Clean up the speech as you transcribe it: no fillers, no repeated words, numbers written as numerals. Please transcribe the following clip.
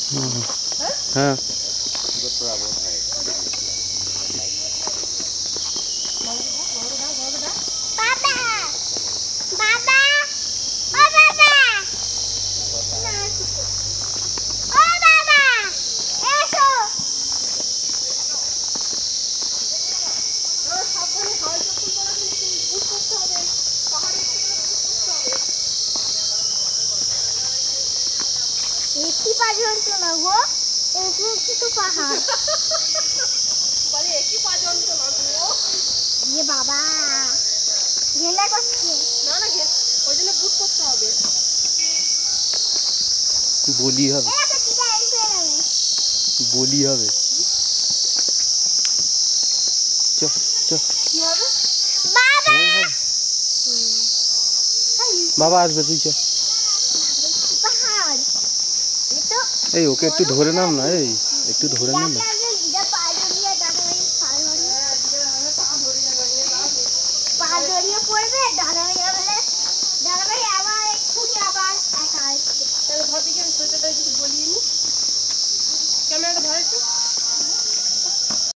हाँ ये बाबा घेला করছে না না ওই জন্য বুট করতে হবে বলি হবে বলি হবে চ চ কি হবে বাবা বাবা আসবে তুই চ পাহাড় এতো এই ওকে একটু ধরে নাও না এই একটু ধরে নাও না পা জড়িয়ে পড়বে ডানা মেরে ডানা মেরে